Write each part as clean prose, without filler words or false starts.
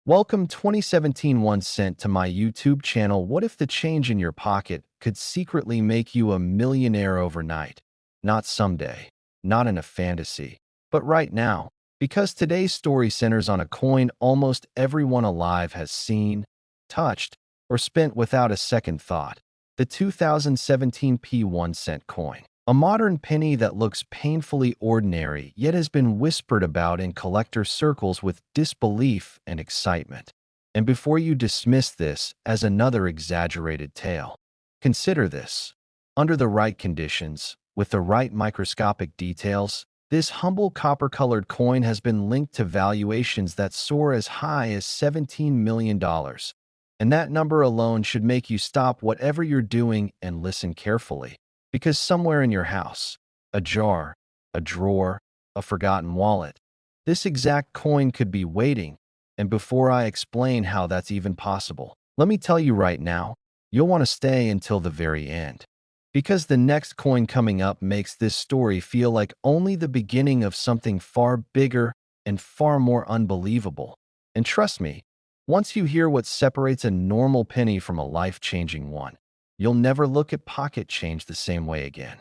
Welcome 2017 1 cent to my YouTube channel. What if the change in your pocket could secretly make you a millionaire overnight? Not someday, not in a fantasy, but right now. Because today's story centers on a coin almost everyone alive has seen, touched, or spent without a second thought. The 2017 1 cent coin. A modern penny that looks painfully ordinary yet has been whispered about in collector circles with disbelief and excitement. And before you dismiss this as another exaggerated tale, consider this. Under the right conditions, with the right microscopic details, this humble copper-colored coin has been linked to valuations that soar as high as $17 million. And that number alone should make you stop whatever you're doing and listen carefully. Because somewhere in your house, a jar, a drawer, a forgotten wallet, this exact coin could be waiting. And before I explain how that's even possible, let me tell you right now, you'll want to stay until the very end. Because the next coin coming up makes this story feel like only the beginning of something far bigger and far more unbelievable. And trust me, once you hear what separates a normal penny from a life-changing one, you'll never look at pocket change the same way again.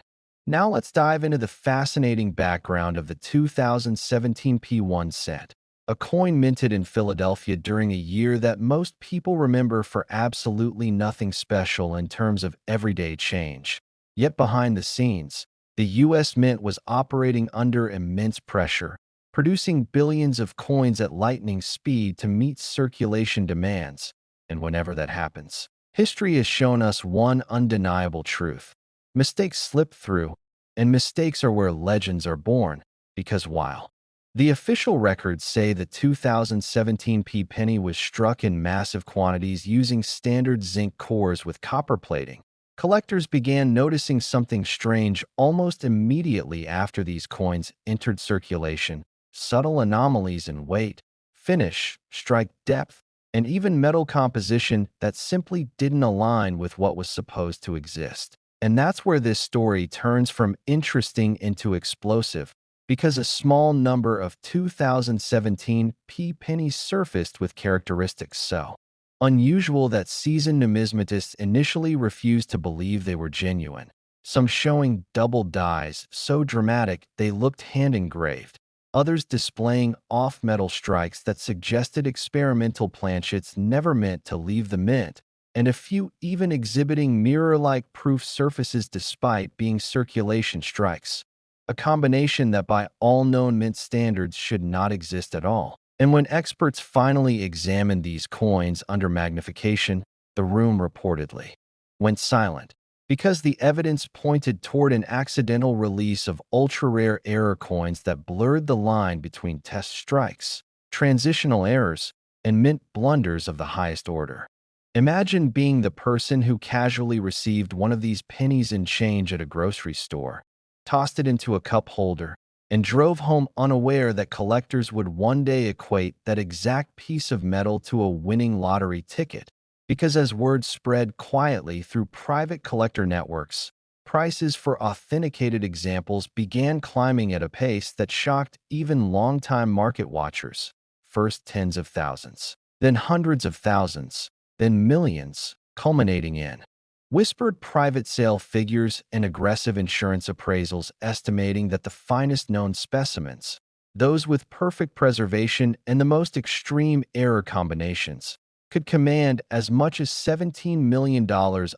Now let's dive into the fascinating background of the 2017 1 cent, a coin minted in Philadelphia during a year that most people remember for absolutely nothing special in terms of everyday change. Yet behind the scenes, the U.S. Mint was operating under immense pressure, producing billions of coins at lightning speed to meet circulation demands. And whenever that happens, history has shown us one undeniable truth. Mistakes slip through, and mistakes are where legends are born, because while the official records say the 2017 penny was struck in massive quantities using standard zinc cores with copper plating, collectors began noticing something strange almost immediately after these coins entered circulation: subtle anomalies in weight, finish, strike depth, and even metal composition that simply didn't align with what was supposed to exist. And that's where this story turns from interesting into explosive, because a small number of 2017 pennies surfaced with characteristics so unusual that seasoned numismatists initially refused to believe they were genuine, some showing double dyes so dramatic they looked hand-engraved, others displaying off-metal strikes that suggested experimental planchets never meant to leave the mint, and a few even exhibiting mirror-like proof surfaces despite being circulation strikes, a combination that by all known mint standards should not exist at all. And when experts finally examined these coins under magnification, the room reportedly went silent, because the evidence pointed toward an accidental release of ultra-rare error coins that blurred the line between test strikes, transitional errors, and mint blunders of the highest order. Imagine being the person who casually received one of these pennies in change at a grocery store, tossed it into a cup holder, and drove home unaware that collectors would one day equate that exact piece of metal to a winning lottery ticket. Because as word spread quietly through private collector networks, prices for authenticated examples began climbing at a pace that shocked even longtime market watchers. First tens of thousands, then hundreds of thousands, then millions, culminating in whispered private sale figures and aggressive insurance appraisals estimating that the finest known specimens, those with perfect preservation and the most extreme error combinations, could command as much as $17 million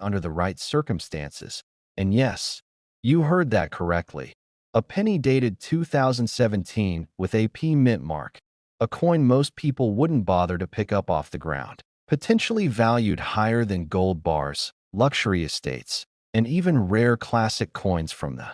under the right circumstances. And yes, you heard that correctly. A penny dated 2017 with a mint mark, a coin most people wouldn't bother to pick up off the ground, potentially valued higher than gold bars, luxury estates, and even rare classic coins from the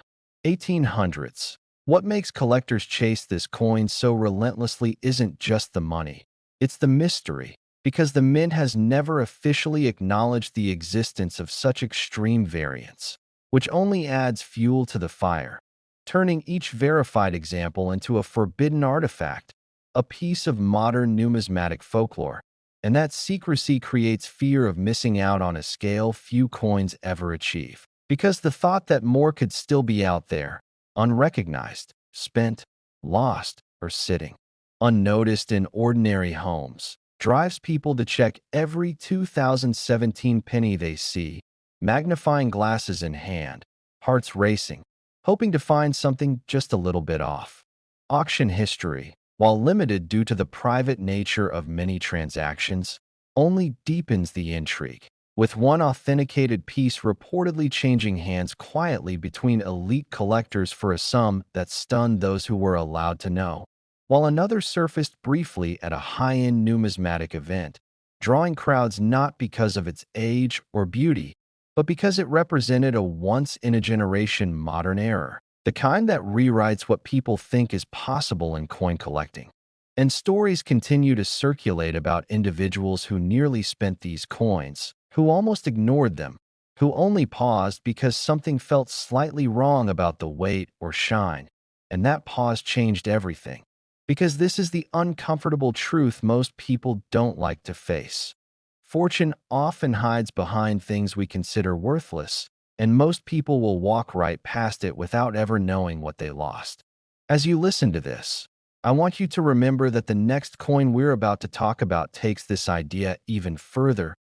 1800s. What makes collectors chase this coin so relentlessly isn't just the money, it's the mystery. Because the mint has never officially acknowledged the existence of such extreme variants, which only adds fuel to the fire, turning each verified example into a forbidden artifact, a piece of modern numismatic folklore. And that secrecy creates fear of missing out on a scale few coins ever achieve. Because the thought that more could still be out there, unrecognized, spent, lost, or sitting unnoticed in ordinary homes, drives people to check every 2017 penny they see, magnifying glasses in hand, hearts racing, hoping to find something just a little bit off. Auction history, while limited due to the private nature of many transactions, only deepens the intrigue, with one authenticated piece reportedly changing hands quietly between elite collectors for a sum that stunned those who were allowed to know, while another surfaced briefly at a high-end numismatic event, drawing crowds not because of its age or beauty, but because it represented a once-in-a-generation modern error, the kind that rewrites what people think is possible in coin collecting. And stories continue to circulate about individuals who nearly spent these coins, who almost ignored them, who only paused because something felt slightly wrong about the weight or shine, and that pause changed everything. Because this is the uncomfortable truth most people don't like to face. Fortune often hides behind things we consider worthless, and most people will walk right past it without ever knowing what they lost. As you listen to this, I want you to remember that the next coin we're about to talk about takes this idea even further,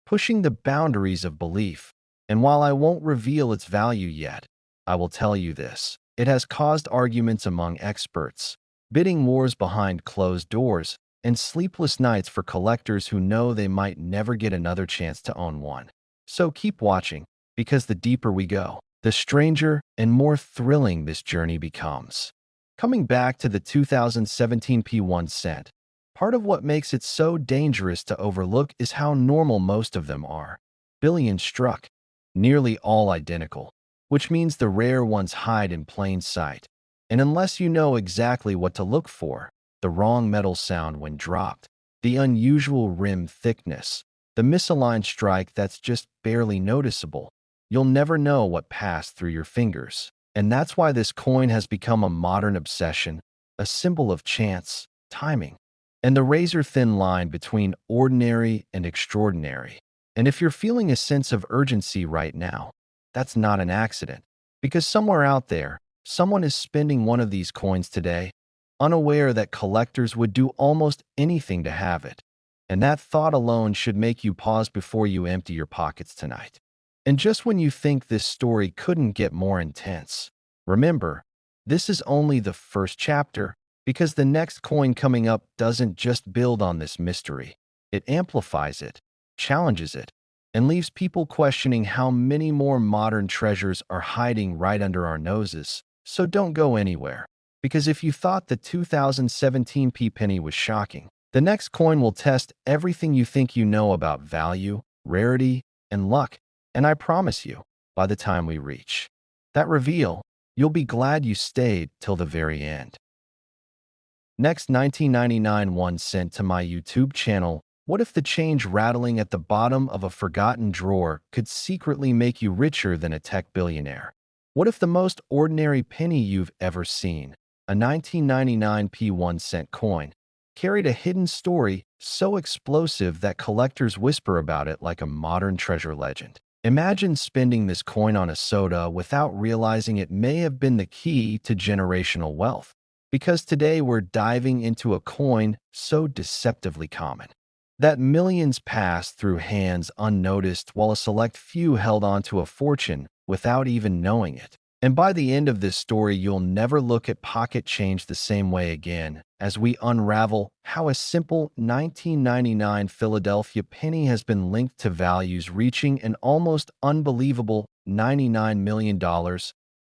pushing the boundaries of belief. And while I won't reveal its value yet, I will tell you this: it has caused arguments among experts, bidding wars behind closed doors, and sleepless nights for collectors who know they might never get another chance to own one. So keep watching, because the deeper we go, the stranger and more thrilling this journey becomes. Coming back to the 2017 P1 cent, part of what makes it so dangerous to overlook is how normal most of them are. Billion struck, nearly all identical, which means the rare ones hide in plain sight. And unless you know exactly what to look for, the wrong metal sound when dropped, the unusual rim thickness, the misaligned strike that's just barely noticeable, you'll never know what passed through your fingers. And that's why this coin has become a modern obsession, a symbol of chance, timing, and the razor-thin line between ordinary and extraordinary. And if you're feeling a sense of urgency right now, that's not an accident, because somewhere out there, someone is spending one of these coins today, unaware that collectors would do almost anything to have it. And that thought alone should make you pause before you empty your pockets tonight. And just when you think this story couldn't get more intense, remember, this is only the first chapter, because the next coin coming up doesn't just build on this mystery. It amplifies it, challenges it, and leaves people questioning how many more modern treasures are hiding right under our noses. So don't go anywhere, because if you thought the 2017 penny was shocking, the next coin will test everything you think you know about value, rarity, and luck. And I promise you, by the time we reach that reveal, you'll be glad you stayed till the very end. Next, 1999 1 cent to my YouTube channel. What if the change rattling at the bottom of a forgotten drawer could secretly make you richer than a tech billionaire? What if the most ordinary penny you've ever seen, a 1999 1 cent coin, carried a hidden story so explosive that collectors whisper about it like a modern treasure legend? Imagine spending this coin on a soda without realizing it may have been the key to generational wealth. Because today we're diving into a coin so deceptively common that millions passed through hands unnoticed while a select few held on to a fortune without even knowing it. And by the end of this story, you'll never look at pocket change the same way again, as we unravel how a simple 1999 Philadelphia penny has been linked to values reaching an almost unbelievable $99 million,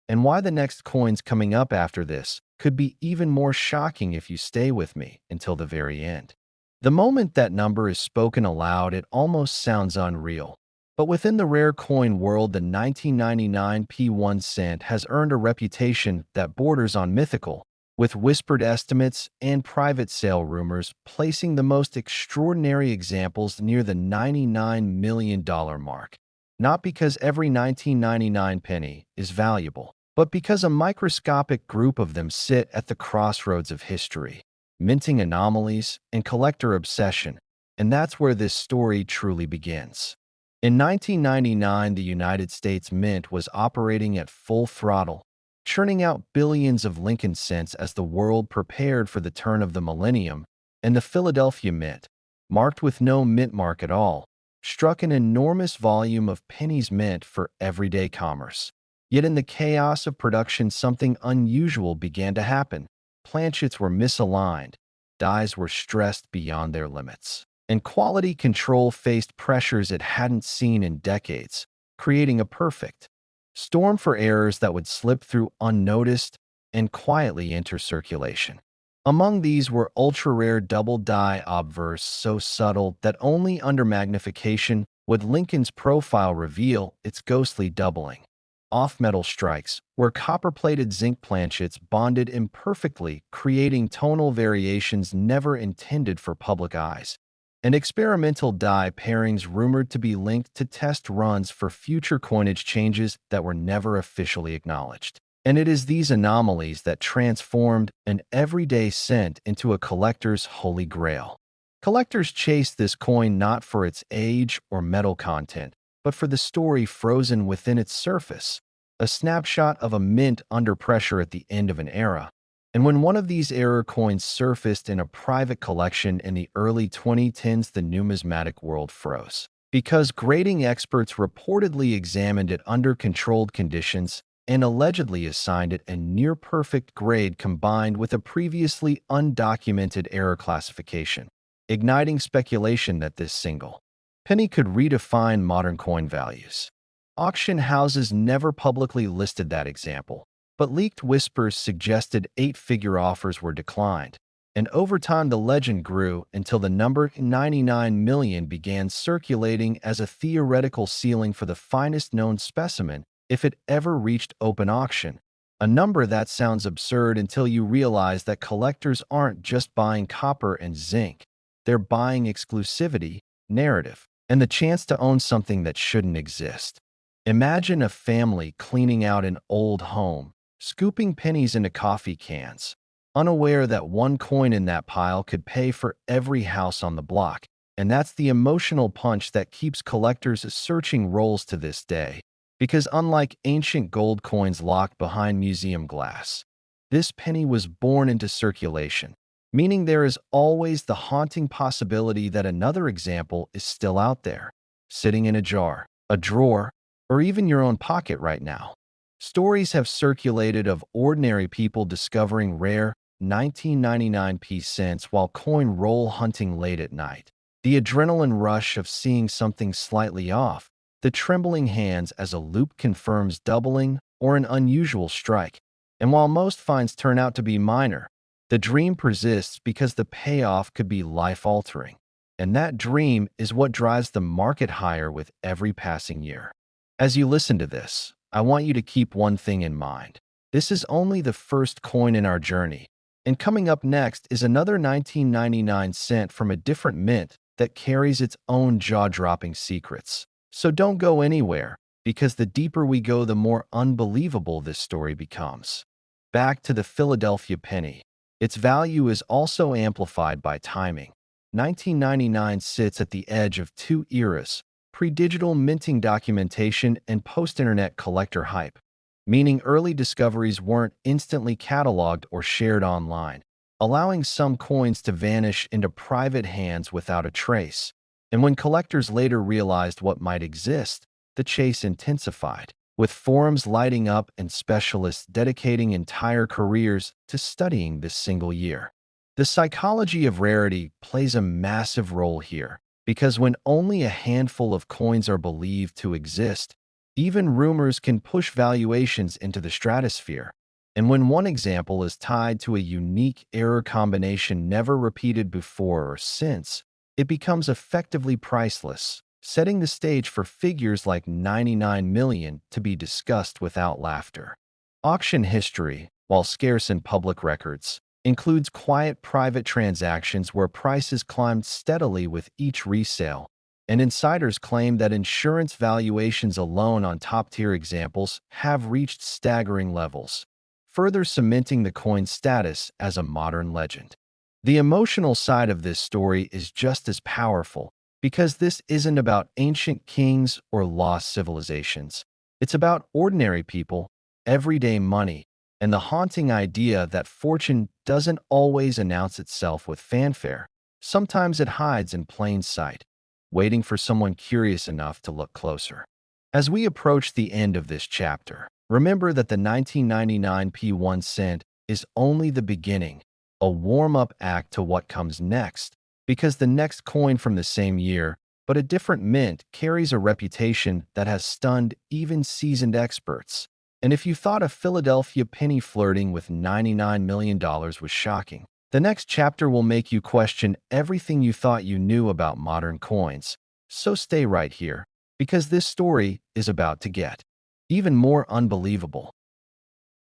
and why the next coins coming up after this could be even more shocking if you stay with me until the very end. The moment that number is spoken aloud, it almost sounds unreal. But within the rare coin world, the 1999 1 cent has earned a reputation that borders on mythical, with whispered estimates and private sale rumors placing the most extraordinary examples near the $99 million mark. Not because every 1999 penny is valuable, but because a microscopic group of them sit at the crossroads of history, minting anomalies and collector obsession, and that's where this story truly begins. In 1999, the United States Mint was operating at full throttle, churning out billions of Lincoln cents as the world prepared for the turn of the millennium, and the Philadelphia Mint, marked with no mint mark at all, struck an enormous volume of pennies meant for everyday commerce. Yet in the chaos of production, something unusual began to happen. Planchets were misaligned, dies were stressed beyond their limits, and quality control faced pressures it hadn't seen in decades, creating a perfect storm for errors that would slip through unnoticed and quietly enter circulation. Among these were ultra-rare double-die obverse so subtle that only under magnification would Lincoln's profile reveal its ghostly doubling. Off-metal strikes, where copper-plated zinc planchets bonded imperfectly, creating tonal variations never intended for public eyes. And experimental die pairings rumored to be linked to test runs for future coinage changes that were never officially acknowledged. And it is these anomalies that transformed an everyday cent into a collector's holy grail. Collectors chase this coin not for its age or metal content, but for the story frozen within its surface, a snapshot of a mint under pressure at the end of an era. And when one of these error coins surfaced in a private collection in the early 2010s, the numismatic world froze. Because grading experts reportedly examined it under controlled conditions and allegedly assigned it a near-perfect grade combined with a previously undocumented error classification, igniting speculation that this single penny could redefine modern coin values. Auction houses never publicly listed that example, but leaked whispers suggested eight-figure offers were declined, and over time the legend grew until the number 99 million began circulating as a theoretical ceiling for the finest known specimen if it ever reached open auction, a number that sounds absurd until you realize that collectors aren't just buying copper and zinc, they're buying exclusivity, narrative, and the chance to own something that shouldn't exist. Imagine a family cleaning out an old home, scooping pennies into coffee cans, unaware that one coin in that pile could pay for every house on the block, and that's the emotional punch that keeps collectors searching rolls to this day. Because unlike ancient gold coins locked behind museum glass, this penny was born into circulation, meaning there is always the haunting possibility that another example is still out there, sitting in a jar, a drawer, or even your own pocket right now. Stories have circulated of ordinary people discovering rare 1999 cents while coin roll hunting late at night. The adrenaline rush of seeing something slightly off, the trembling hands as a loop confirms doubling or an unusual strike. And while most finds turn out to be minor, the dream persists because the payoff could be life-altering. And that dream is what drives the market higher with every passing year. As you listen to this, I want you to keep one thing in mind. This is only the first coin in our journey. And coming up next is another 1999 cent from a different mint that carries its own jaw-dropping secrets. So don't go anywhere, because the deeper we go, the more unbelievable this story becomes. Back to the Philadelphia penny. Its value is also amplified by timing. 1999 sits at the edge of two eras, pre-digital minting documentation and post-internet collector hype, meaning early discoveries weren't instantly cataloged or shared online, allowing some coins to vanish into private hands without a trace. And when collectors later realized what might exist, the chase intensified, with forums lighting up and specialists dedicating entire careers to studying this single year. The psychology of rarity plays a massive role here, because when only a handful of coins are believed to exist, even rumors can push valuations into the stratosphere. And when one example is tied to a unique error combination never repeated before or since, it becomes effectively priceless, setting the stage for figures like 99 million to be discussed without laughter. Auction history, while scarce in public records, includes quiet private transactions where prices climbed steadily with each resale, and insiders claim that insurance valuations alone on top-tier examples have reached staggering levels, further cementing the coin's status as a modern legend. The emotional side of this story is just as powerful, because this isn't about ancient kings or lost civilizations. It's about ordinary people, everyday money, and the haunting idea that fortune doesn't always announce itself with fanfare. Sometimes it hides in plain sight, waiting for someone curious enough to look closer. As we approach the end of this chapter, remember that the 1999 P1 cent is only the beginning, a warm-up act to what comes next, because the next coin from the same year, but a different mint, carries a reputation that has stunned even seasoned experts. And if you thought a Philadelphia penny flirting with $99 million was shocking, the next chapter will make you question everything you thought you knew about modern coins. So stay right here, because this story is about to get even more unbelievable.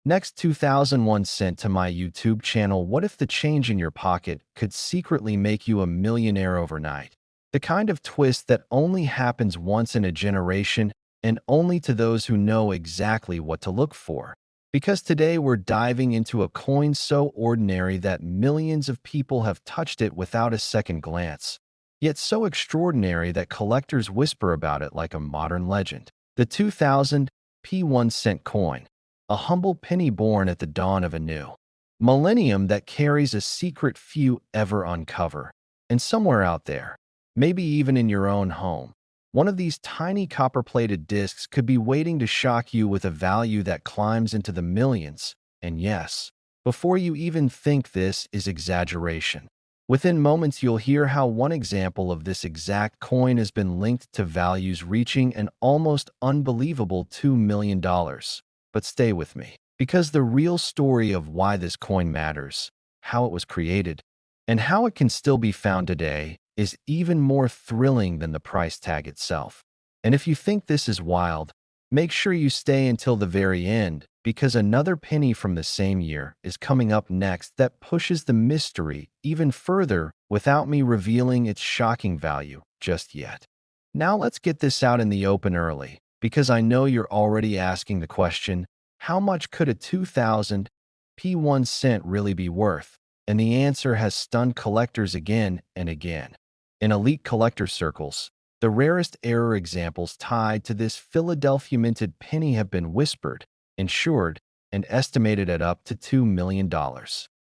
Next, 2001 cent to my YouTube channel. What if the change in your pocket could secretly make you a millionaire overnight? The kind of twist that only happens once in a generation and only to those who know exactly what to look for. Because today we're diving into a coin so ordinary that millions of people have touched it without a second glance, yet so extraordinary that collectors whisper about it like a modern legend. The 2000 P1 cent coin, a humble penny born at the dawn of a new millennium that carries a secret few ever uncover. And somewhere out there, maybe even in your own home, one of these tiny copper-plated discs could be waiting to shock you with a value that climbs into the millions. And yes, before you even think this is exaggeration, within moments you'll hear how one example of this exact coin has been linked to values reaching an almost unbelievable $2 million. But stay with me, because the real story of why this coin matters, how it was created, and how it can still be found today is even more thrilling than the price tag itself. And if you think this is wild, make sure you stay until the very end, because another penny from the same year is coming up next that pushes the mystery even further without me revealing its shocking value just yet. Now let's get this out in the open early, because I know you're already asking the question, how much could a 2000 P1 cent really be worth? And the answer has stunned collectors again and again. In elite collector circles, the rarest error examples tied to this Philadelphia minted penny have been whispered, insured, and estimated at up to $2 million.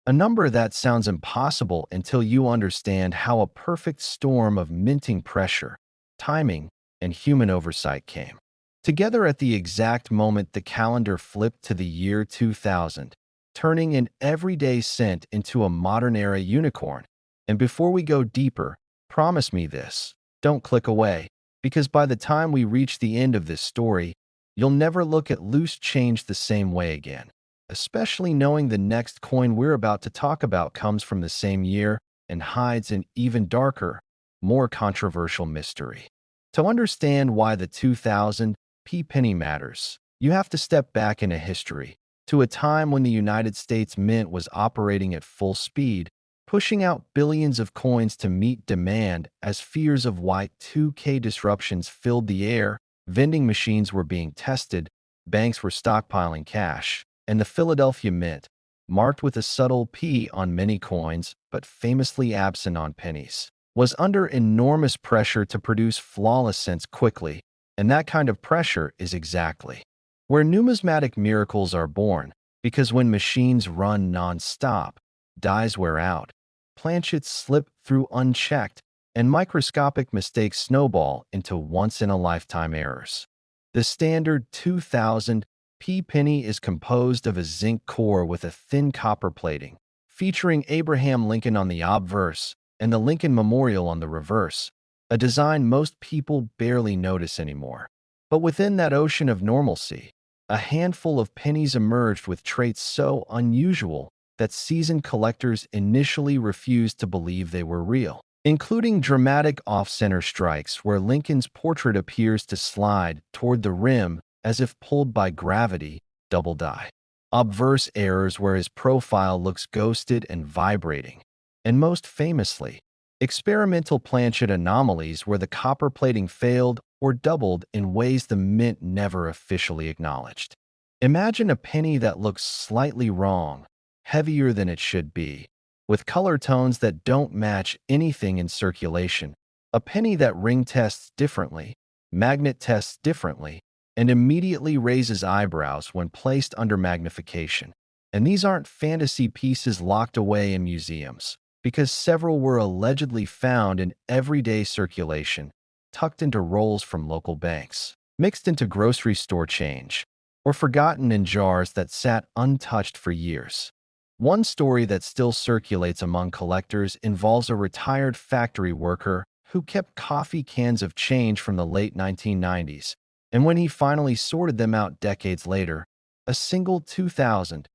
A number that sounds impossible until you understand how a perfect storm of minting pressure, timing, and human oversight came together at the exact moment the calendar flipped to the year 2000, turning an everyday cent into a modern-era unicorn. And before we go deeper, promise me this. Don't click away, because by the time we reach the end of this story, you'll never look at loose change the same way again, especially knowing the next coin we're about to talk about comes from the same year and hides an even darker, more controversial mystery. To understand why the 2000 P penny matters, you have to step back into history, to a time when the United States Mint was operating at full speed, pushing out billions of coins to meet demand as fears of Y2K disruptions filled the air, vending machines were being tested, banks were stockpiling cash, and the Philadelphia Mint, marked with a subtle P on many coins but famously absent on pennies, was under enormous pressure to produce flawless cents quickly, and that kind of pressure is exactly where numismatic miracles are born, because when machines run non-stop, dies wear out, planchets slip through unchecked, and microscopic mistakes snowball into once-in-a-lifetime errors. The standard 2000 P penny is composed of a zinc core with a thin copper plating, featuring Abraham Lincoln on the obverse and the Lincoln Memorial on the reverse, a design most people barely notice anymore. But within that ocean of normalcy, a handful of pennies emerged with traits so unusual that seasoned collectors initially refused to believe they were real, including dramatic off-center strikes where Lincoln's portrait appears to slide toward the rim as if pulled by gravity, double die. Obverse errors where his profile looks ghosted and vibrating. And most famously, experimental planchet anomalies where the copper plating failed or doubled in ways the mint never officially acknowledged. Imagine a penny that looks slightly wrong, heavier than it should be, with color tones that don't match anything in circulation, a penny that ring tests differently, magnet tests differently, and immediately raises eyebrows when placed under magnification. And these aren't fantasy pieces locked away in museums. because several were allegedly found in everyday circulation, tucked into rolls from local banks, mixed into grocery store change, or forgotten in jars that sat untouched for years. One story that still circulates among collectors involves a retired factory worker who kept coffee cans of change from the late 1990s, and when he finally sorted them out decades later, a single 2,000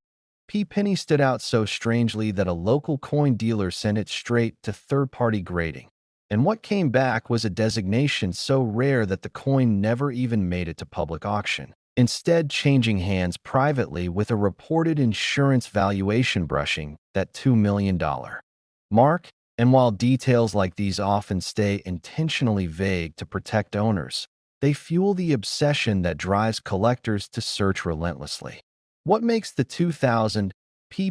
penny stood out so strangely that a local coin dealer sent it straight to third-party grading. And what came back was a designation so rare that the coin never even made it to public auction, instead changing hands privately with a reported insurance valuation brushing that $2 million mark. And while details like these often stay intentionally vague to protect owners, they fuel the obsession that drives collectors to search relentlessly. What makes the 2000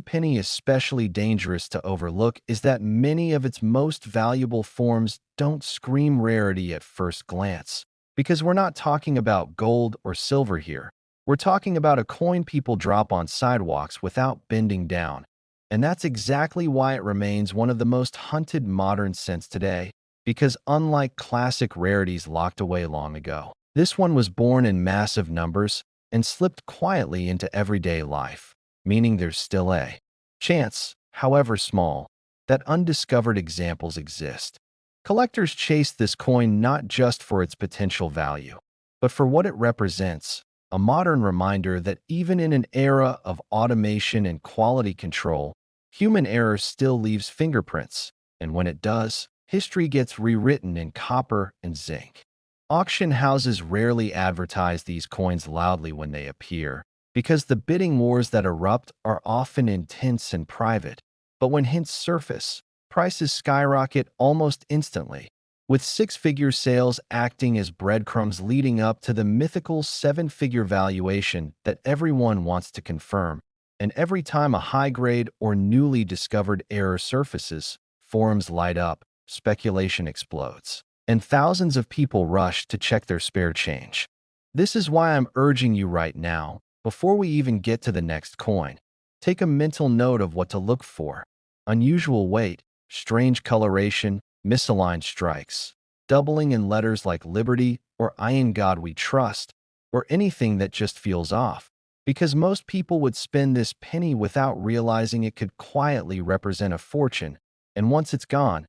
penny especially dangerous to overlook is that many of its most valuable forms don't scream rarity at first glance. Because we're not talking about gold or silver here. We're talking about a coin people drop on sidewalks without bending down. And that's exactly why it remains one of the most hunted modern cents today. Because unlike classic rarities locked away long ago, this one was born in massive numbers and slipped quietly into everyday life, meaning there's still a chance, however small, that undiscovered examples exist. Collectors chase this coin not just for its potential value, but for what it represents, a modern reminder that even in an era of automation and quality control, human error still leaves fingerprints, and when it does, history gets rewritten in copper and zinc. Auction houses rarely advertise these coins loudly when they appear, because the bidding wars that erupt are often intense and private. But when hints surface, prices skyrocket almost instantly, with six-figure sales acting as breadcrumbs leading up to the mythical seven-figure valuation that everyone wants to confirm. And every time a high-grade or newly discovered error surfaces, forums light up, speculation explodes, and thousands of people rush to check their spare change. This is why I'm urging you right now, before we even get to the next coin, take a mental note of what to look for. Unusual weight, strange coloration, misaligned strikes, doubling in letters like Liberty or I in God We Trust, or anything that just feels off, because most people would spend this penny without realizing it could quietly represent a fortune, and once it's gone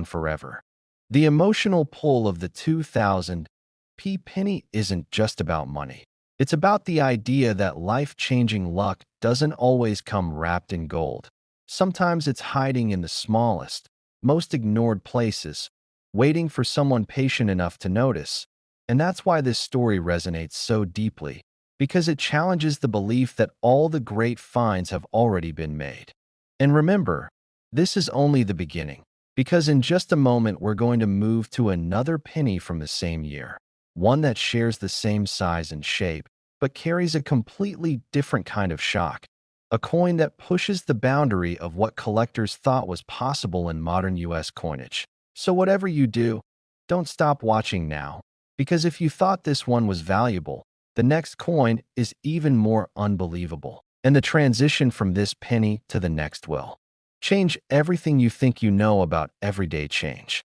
forever. The emotional pull of the 2000 penny isn't just about money. It's about the idea that life-changing luck doesn't always come wrapped in gold. Sometimes it's hiding in the smallest, most ignored places, waiting for someone patient enough to notice. And that's why this story resonates so deeply, because it challenges the belief that all the great finds have already been made. And remember, this is only the beginning, because in just a moment we're going to move to another penny from the same year, one that shares the same size and shape, but carries a completely different kind of shock. A coin that pushes the boundary of what collectors thought was possible in modern US coinage. So whatever you do, don't stop watching now, because if you thought this one was valuable, the next coin is even more unbelievable. And the transition from this penny to the next will change everything you think you know about everyday change.